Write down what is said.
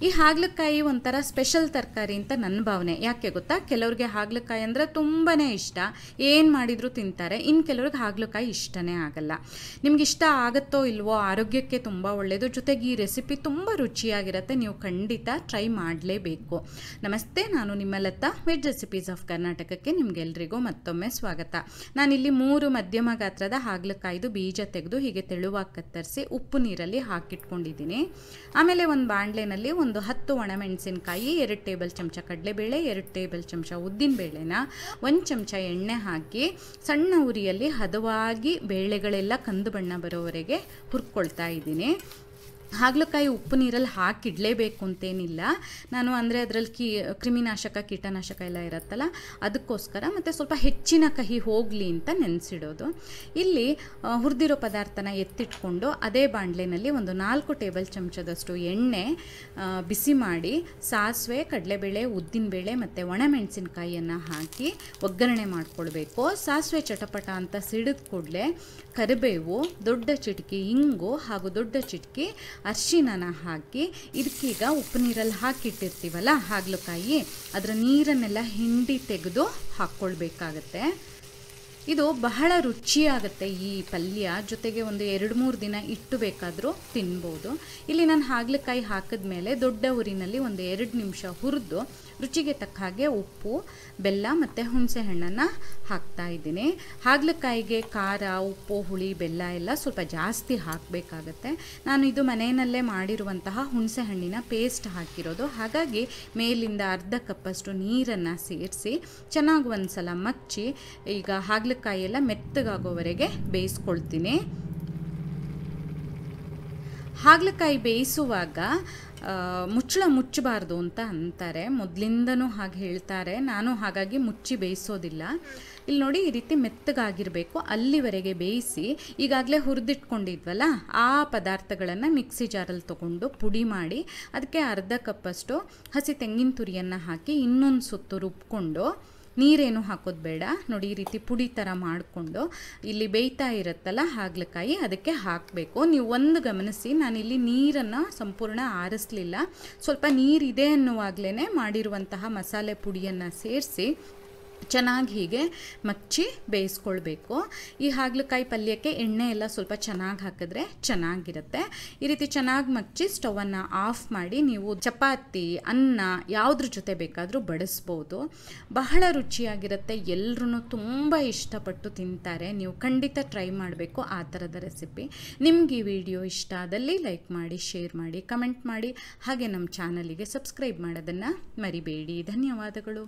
ಈ ಹಾಗಲಕಾಯಿ ಒಂಥರ ಸ್ಪೆಷಲ್ ತರಕಾರಿ ಅಂತ ನನ್ನ ಭಾವನೆ. ಯಾಕೆ ಗೊತ್ತಾ, ಕೆಲವ್ರಿಗೆ ಹಾಗಲಕಾಯಿ ಅಂದರೆ ತುಂಬಾ ಇಷ್ಟ, ಏನು ಮಾಡಿದರೂ ತಿಂತಾರೆ. ಇನ್ನು ಕೆಲವ್ರಿಗೆ ಹಾಗಲಕಾಯಿ ಇಷ್ಟನೇ ಆಗಲ್ಲ. ನಿಮ್ಗೆ ಇಷ್ಟ ಆಗುತ್ತೋ ಇಲ್ವೋ, ಆರೋಗ್ಯಕ್ಕೆ ತುಂಬ ಒಳ್ಳೆಯದು. ಜೊತೆಗೆ ಈ ರೆಸಿಪಿ ತುಂಬ ರುಚಿಯಾಗಿರುತ್ತೆ, ನೀವು ಖಂಡಿತ ಟ್ರೈ ಮಾಡಲೇಬೇಕು. ನಮಸ್ತೆ, ನಾನು ನಿಮ್ಮ ಲತಾ, ವೆಜ್ ರೆಸಿಪೀಸ್ ಆಫ್ ಕರ್ನಾಟಕಕ್ಕೆ ನಿಮಗೆಲ್ರಿಗೂ ಮತ್ತೊಮ್ಮೆ ಸ್ವಾಗತ. ನಾನಿಲ್ಲಿ 3 ಮಧ್ಯಮ ಗಾತ್ರದ ಹಾಗಲಕಾಯಿದು ಬೀಜ ತೆಗೆದು ಹೀಗೆ ತೆಳುವಾಗಿ ಕತ್ತರಿಸಿ ಉಪ್ಪು ನೀರಲ್ಲಿ ಹಾಕಿಟ್ಕೊಂಡಿದ್ದೀನಿ. ಆಮೇಲೆ ಒಂದು ಬಾಣಲೆನಲ್ಲಿ ಒಂದು 10 ಒಣಮೆಣಸಿನಕಾಯಿ, 2 ಟೇಬಲ್ ಚಮಚ ಕಡಲೆಬೇಳೆ, 2 ಟೇಬಲ್ ಚಮಚ ಉದ್ದಿನಬೇಳೆನ 1 ಚಮಚ ಎಣ್ಣೆ ಹಾಕಿ ಸಣ್ಣ ಉರಿಯಲ್ಲಿ ಹದವಾಗಿ ಬೇಳೆಗಳೆಲ್ಲ ಕಂದು ಬಣ್ಣ ಬರೋವರೆಗೆ ಹುರ್ಕೊಳ್ತಾ ಇದ್ದೀನಿ. ಹಾಗಲಕಾಯಿ ಉಪ್ಪು ನೀರಲ್ಲಿ ಹಾಕಿಡಲೇಬೇಕು ಅಂತೇನಿಲ್ಲ ನಾನು, ಅಂದರೆ ಅದರಲ್ಲಿ ಕ್ರಿಮಿನಾಶಕ ಕೀಟನಾಶಕ ಎಲ್ಲ ಇರುತ್ತಲ್ಲ ಅದಕ್ಕೋಸ್ಕರ, ಮತ್ತು ಸ್ವಲ್ಪ ಹೆಚ್ಚಿನ ಕಹಿ ಹೋಗಲಿ ಅಂತ ನೆನೆಸಿಡೋದು. ಇಲ್ಲಿ ಹುರಿದಿರೋ ಪದಾರ್ಥನ ಎತ್ತಿಟ್ಕೊಂಡು ಅದೇ ಬಾಣಲೆನಲ್ಲಿ ಒಂದು 4 ಟೇಬಲ್ ಚಮಚದಷ್ಟು ಎಣ್ಣೆ ಬಿಸಿ ಮಾಡಿ ಸಾಸಿವೆ, ಕಡಲೆಬೇಳೆ, ಉದ್ದಿನಬೇಳೆ ಮತ್ತು ಒಣಮೆಣಸಿನಕಾಯಿಯನ್ನು ಹಾಕಿ ಒಗ್ಗರಣೆ ಮಾಡಿಕೊಳ್ಬೇಕು. ಸಾಸಿವೆ ಚಟಪಟ ಅಂತ ಸಿಡಿದ ಕೂಡಲೇ ಕರಿಬೇವು, ದೊಡ್ಡ ಚಿಟಕಿ ಇಂಗು ಹಾಗೂ ದೊಡ್ಡ ಚಿಟಕಿ ಅರಿಶಿನ ಹಾಕಿ ಇದಕ್ಕೀಗ ಉಪ್ಪು ನೀರಲ್ಲಿ ಹಾಕಿಟ್ಟಿರ್ತೀವಲ್ಲ ಹಾಗಲಕಾಯಿ, ಅದರ ನೀರನ್ನೆಲ್ಲ ಹಿಂಡಿ ತೆಗೆದು ಹಾಕ್ಕೊಳ್ಬೇಕಾಗತ್ತೆ. ಇದು ಬಹಳ ರುಚಿಯಾಗುತ್ತೆ ಈ ಪಲ್ಯ. ಜೊತೆಗೆ ಒಂದು 2-3 ದಿನ ಇಟ್ಟು ಬೇಕಾದರೂ ತಿನ್ಬೋದು. ಇಲ್ಲಿ ನಾನು ಹಾಗಲಕಾಯಿ ಹಾಕಿದ್ಮೇಲೆ ದೊಡ್ಡ ಉರಿನಲ್ಲಿ ಒಂದು 2 ನಿಮಿಷ ಹುರಿದು ರುಚಿಗೆ ತಕ್ಕ ಹಾಗೆ ಉಪ್ಪು, ಬೆಲ್ಲ ಮತ್ತು ಹುಣಸೆ ಹಣ್ಣನ್ನು ಹಾಕ್ತಾ ಇದ್ದೀನಿ. ಹಾಗಲಕಾಯಿಗೆ ಖಾರ, ಉಪ್ಪು, ಹುಳಿ, ಬೆಲ್ಲ ಎಲ್ಲ ಸ್ವಲ್ಪ ಜಾಸ್ತಿ ಹಾಕಬೇಕಾಗತ್ತೆ. ನಾನು ಇದು ಮನೆಯಲ್ಲೇ ಮಾಡಿರುವಂತಹ ಹುಣಸೆ ಹಣ್ಣಿನ ಪೇಸ್ಟ್ ಹಾಕಿರೋದು, ಹಾಗಾಗಿ ಮೇಲಿಂದ ಅರ್ಧ ಕಪ್ಪಷ್ಟು ನೀರನ್ನು ಸೇರಿಸಿ ಚೆನ್ನಾಗಿ ಒಂದು ಸಲ ಮಚ್ಚಿ ಈಗ ಹಾಗಲಕಾಯಿ ಎಲ್ಲ ಮೆತ್ತಗಾಗೋವರೆಗೆ ಬೇಯಿಸ್ಕೊಳ್ತೀನಿ. ಹಾಗಲಕಾಯಿ ಬೇಯಿಸುವಾಗ ಮುಚ್ಚಳ ಮುಚ್ಚಬಾರ್ದು ಅಂತ ಅಂತಾರೆ, ಮೊದಲಿಂದನೂ ಹಾಗೆ ಹೇಳ್ತಾರೆ. ನಾನು ಹಾಗಾಗಿ ಮುಚ್ಚಿ ಬೇಯಿಸೋದಿಲ್ಲ. ಇಲ್ಲಿ ನೋಡಿ, ಈ ರೀತಿ ಮೆತ್ತಗಾಗಿರಬೇಕು, ಅಲ್ಲಿವರೆಗೆ ಬೇಯಿಸಿ ಈಗಾಗಲೇ ಹುರಿದಿಟ್ಕೊಂಡಿದ್ವಲ್ಲ ಆ ಪದಾರ್ಥಗಳನ್ನು ಮಿಕ್ಸಿ ಜಾರಲ್ಲಿ ತೊಗೊಂಡು ಪುಡಿ ಮಾಡಿ ಅದಕ್ಕೆ ಅರ್ಧ ಕಪ್ಪಷ್ಟು ಹಸಿ ತೆಂಗಿನ ತುರಿಯನ್ನು ಹಾಕಿ ಇನ್ನೊಂದು ಸುತ್ತು ರುಬ್ಕೊಂಡು, ನೀರೇನು ಹಾಕೋದು ಬೇಡ ನೋಡಿ, ಈ ರೀತಿ ಪುಡಿ ಥರ ಮಾಡಿಕೊಂಡು ಇಲ್ಲಿ ಬೇಯ್ತಾ ಇರುತ್ತಲ್ಲ ಹಾಗಲಕಾಯಿ ಅದಕ್ಕೆ ಹಾಕಬೇಕು. ನೀವು ಒಂದು ಗಮನಿಸಿ, ನಾನಿಲ್ಲಿ ನೀರನ್ನು ಸಂಪೂರ್ಣ ಆರಿಸಲಿಲ್ಲ, ಸ್ವಲ್ಪ ನೀರಿದೆ ಅನ್ನುವಾಗಲೇ ಮಾಡಿರುವಂತಹ ಮಸಾಲೆ ಪುಡಿಯನ್ನು ಸೇರಿಸಿ ಚೆನ್ನಾಗಿ ಹೀಗೆ ಮಚ್ಚಿ ಬೇಯಿಸ್ಕೊಳ್ಬೇಕು. ಈ ಹಾಗಲಕಾಯಿ ಪಲ್ಯಕ್ಕೆ ಎಣ್ಣೆ ಎಲ್ಲ ಸ್ವಲ್ಪ ಚೆನ್ನಾಗಿ ಹಾಕಿದ್ರೆ ಚೆನ್ನಾಗಿರುತ್ತೆ. ಈ ರೀತಿ ಚೆನ್ನಾಗಿ ಮಚ್ಚಿ ಸ್ಟವನ್ನು ಆಫ್ ಮಾಡಿ ನೀವು ಚಪಾತಿ, ಅನ್ನ ಯಾವುದ್ರ ಜೊತೆ ಬೇಕಾದರೂ ಬಡಿಸ್ಬೋದು. ಬಹಳ ರುಚಿಯಾಗಿರುತ್ತೆ, ಎಲ್ಲರೂ ತುಂಬ ಇಷ್ಟಪಟ್ಟು ತಿಂತಾರೆ. ನೀವು ಖಂಡಿತ ಟ್ರೈ ಮಾಡಬೇಕು ಆ ಥರದ ರೆಸಿಪಿ. ನಿಮ್ಗೆ ಈ ವಿಡಿಯೋ ಇಷ್ಟ ಆದಲ್ಲಿ ಲೈಕ್ ಮಾಡಿ, ಶೇರ್ ಮಾಡಿ, ಕಮೆಂಟ್ ಮಾಡಿ, ಹಾಗೆ ನಮ್ಮ ಚಾನಲಿಗೆ ಸಬ್ಸ್ಕ್ರೈಬ್ ಮಾಡೋದನ್ನು ಮರಿಬೇಡಿ. ಧನ್ಯವಾದಗಳು.